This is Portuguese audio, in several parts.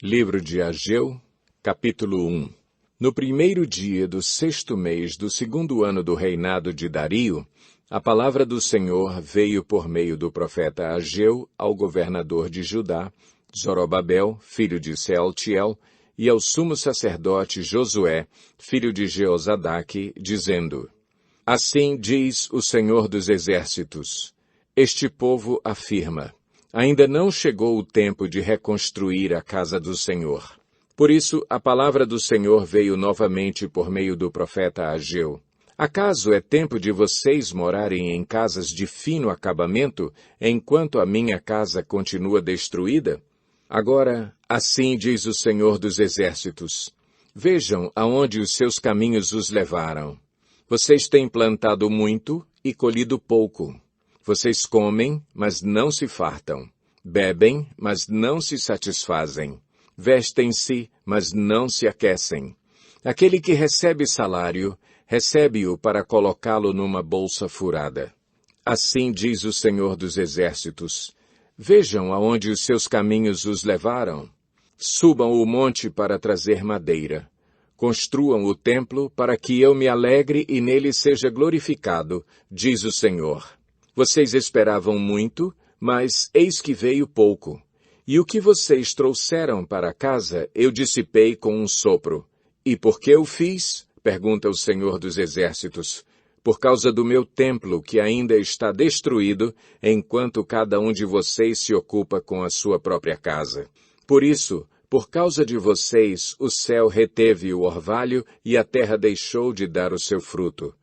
Livro de Ageu, capítulo 1. No primeiro dia do 6º mês do 2º ano do reinado de Dario, a palavra do Senhor veio por meio do profeta Ageu ao governador de Judá, Zorobabel, filho de Sealtiel, e ao sumo sacerdote Josué, filho de Jeozadaque, dizendo: Assim diz o Senhor dos Exércitos: Este povo afirma: ainda não chegou o tempo de reconstruir a casa do Senhor. Por isso, a palavra do Senhor veio novamente por meio do profeta Ageu. Acaso é tempo de vocês morarem em casas de fino acabamento, enquanto a minha casa continua destruída? Agora, assim diz o Senhor dos Exércitos: vejam aonde os seus caminhos os levaram. Vocês têm plantado muito e colhido pouco. Vocês comem, mas não se fartam. Bebem, mas não se satisfazem. Vestem-se, mas não se aquecem. Aquele que recebe salário, recebe-o para colocá-lo numa bolsa furada. Assim diz o Senhor dos Exércitos: vejam aonde os seus caminhos os levaram. Subam o monte para trazer madeira. Construam o templo para que eu me alegre e nele seja glorificado, diz o Senhor. Vocês esperavam muito, mas eis que veio pouco. E o que vocês trouxeram para casa, eu dissipei com um sopro. E por que eu fiz? Pergunta o Senhor dos Exércitos. Por causa do meu templo, que ainda está destruído, enquanto cada um de vocês se ocupa com a sua própria casa. Por isso, por causa de vocês, o céu reteve o orvalho e a terra deixou de dar o seu fruto.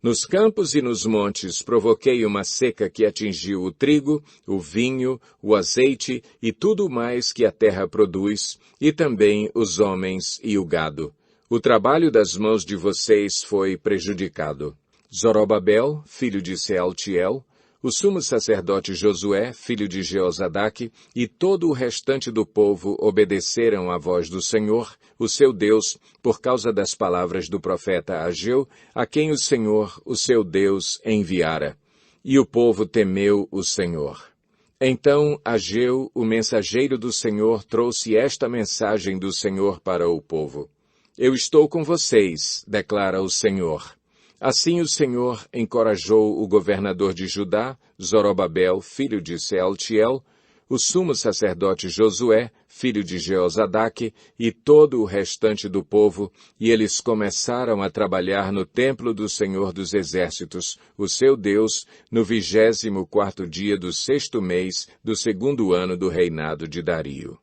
Nos campos e nos montes provoquei uma seca que atingiu o trigo, o vinho, o azeite e tudo mais que a terra produz, e também os homens e o gado. O trabalho das mãos de vocês foi prejudicado. Zorobabel, filho de Sealtiel, o sumo sacerdote Josué, filho de Jeozadaque, e todo o restante do povo obedeceram à voz do Senhor, o seu Deus, por causa das palavras do profeta Ageu, a quem o Senhor, o seu Deus, enviara. E o povo temeu o Senhor. Então Ageu, o mensageiro do Senhor, trouxe esta mensagem do Senhor para o povo. Eu estou com vocês, declara o Senhor. Assim o Senhor encorajou o governador de Judá, Zorobabel, filho de Sealtiel, o sumo sacerdote Josué, filho de Jeozadaque, e todo o restante do povo, e eles começaram a trabalhar no templo do Senhor dos Exércitos, o seu Deus, no 24º dia do 6º mês do 2º ano do reinado de Dario.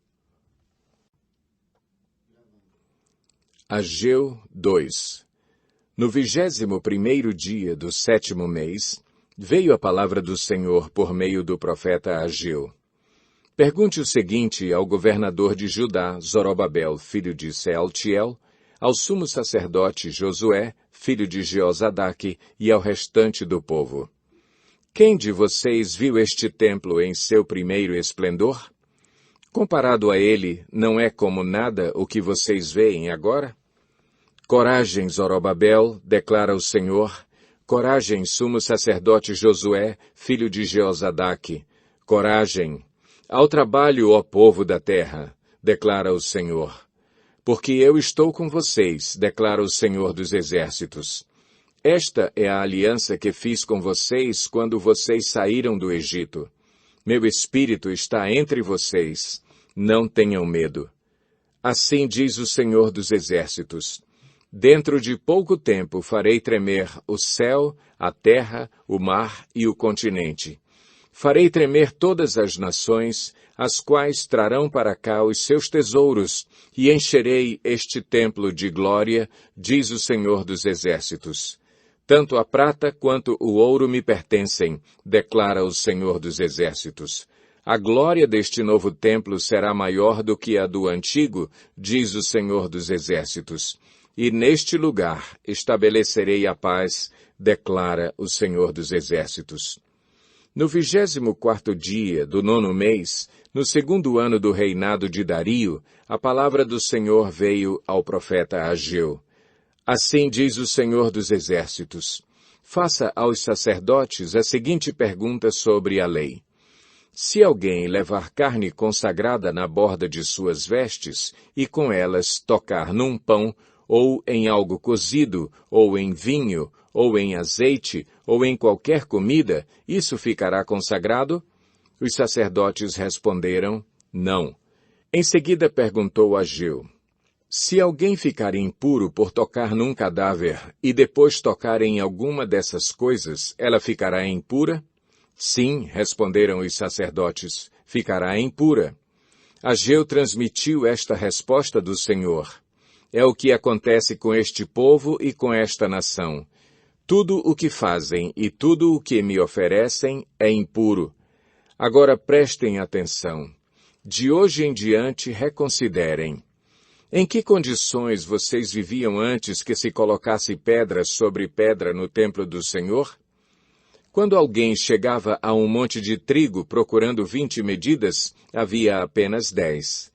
Ageu 2. No 21º dia do 7º mês, veio a palavra do Senhor por meio do profeta Ageu. Pergunte o seguinte ao governador de Judá, Zorobabel, filho de Sealtiel, ao sumo sacerdote Josué, filho de Jeozadaque, e ao restante do povo. Quem de vocês viu este templo em seu primeiro esplendor? Comparado a ele, não é como nada o que vocês veem agora? Coragem, Zorobabel, declara o Senhor. Coragem, sumo sacerdote Josué, filho de Jeozadaque. Coragem. Ao trabalho, ó povo da terra, declara o Senhor. Porque eu estou com vocês, declara o Senhor dos Exércitos. Esta é a aliança que fiz com vocês quando vocês saíram do Egito. Meu espírito está entre vocês. Não tenham medo. Assim diz o Senhor dos Exércitos. Dentro de pouco tempo farei tremer o céu, a terra, o mar e o continente. Farei tremer todas as nações, as quais trarão para cá os seus tesouros, e encherei este templo de glória, diz o Senhor dos Exércitos. Tanto a prata quanto o ouro me pertencem, declara o Senhor dos Exércitos. A glória deste novo templo será maior do que a do antigo, diz o Senhor dos Exércitos. E neste lugar estabelecerei a paz, declara o Senhor dos Exércitos. No 24º dia do 9º mês, no 2º ano do reinado de Dario, a palavra do Senhor veio ao profeta Ageu. Assim diz o Senhor dos Exércitos. Faça aos sacerdotes a seguinte pergunta sobre a lei. Se alguém levar carne consagrada na borda de suas vestes, e com elas tocar num pão, ou em algo cozido, ou em vinho, ou em azeite, ou em qualquer comida, isso ficará consagrado? Os sacerdotes responderam, não. Em seguida perguntou Ageu, se alguém ficar impuro por tocar num cadáver e depois tocar em alguma dessas coisas, ela ficará impura? Sim, responderam os sacerdotes, ficará impura. Ageu transmitiu esta resposta do Senhor. É o que acontece com este povo e com esta nação. Tudo o que fazem e tudo o que me oferecem é impuro. Agora prestem atenção. De hoje em diante reconsiderem. Em que condições vocês viviam antes que se colocasse pedra sobre pedra no templo do Senhor? Quando alguém chegava a um monte de trigo procurando 20 medidas, havia apenas 10.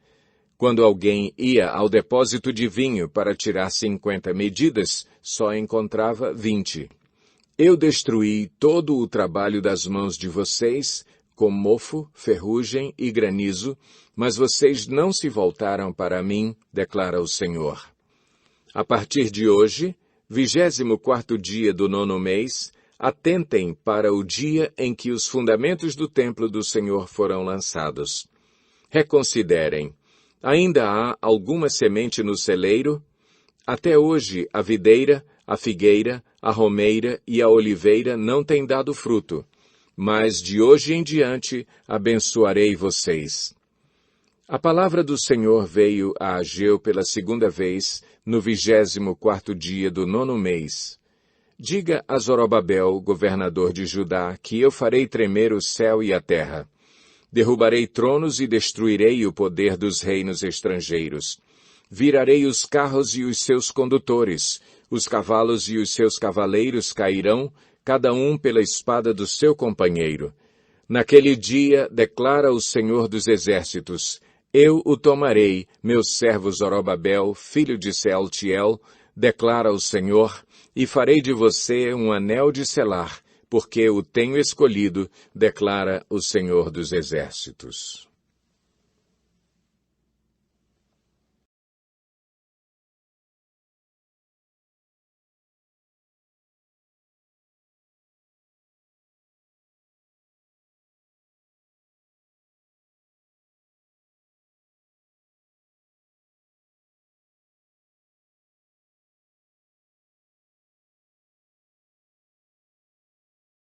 Quando alguém ia ao depósito de vinho para tirar 50 medidas, só encontrava 20. Eu destruí todo o trabalho das mãos de vocês, com mofo, ferrugem e granizo, mas vocês não se voltaram para mim, declara o Senhor. A partir de hoje, 24º dia do 9º mês, atentem para o dia em que os fundamentos do templo do Senhor foram lançados. Reconsiderem. Ainda há alguma semente no celeiro? Até hoje a videira, a figueira, a romeira e a oliveira não têm dado fruto. Mas de hoje em diante abençoarei vocês. A palavra do Senhor veio a Ageu pela segunda vez, no 24º dia do 9º mês. Diga a Zorobabel, governador de Judá, que eu farei tremer o céu e a terra. Derrubarei tronos e destruirei o poder dos reinos estrangeiros. Virarei os carros e os seus condutores, os cavalos e os seus cavaleiros cairão, cada um pela espada do seu companheiro. Naquele dia, declara o Senhor dos Exércitos, eu o tomarei, meu servo Zorobabel, filho de Sealtiel, declara o Senhor, e farei de você um anel de selar, porque o tenho escolhido, declara o Senhor dos Exércitos.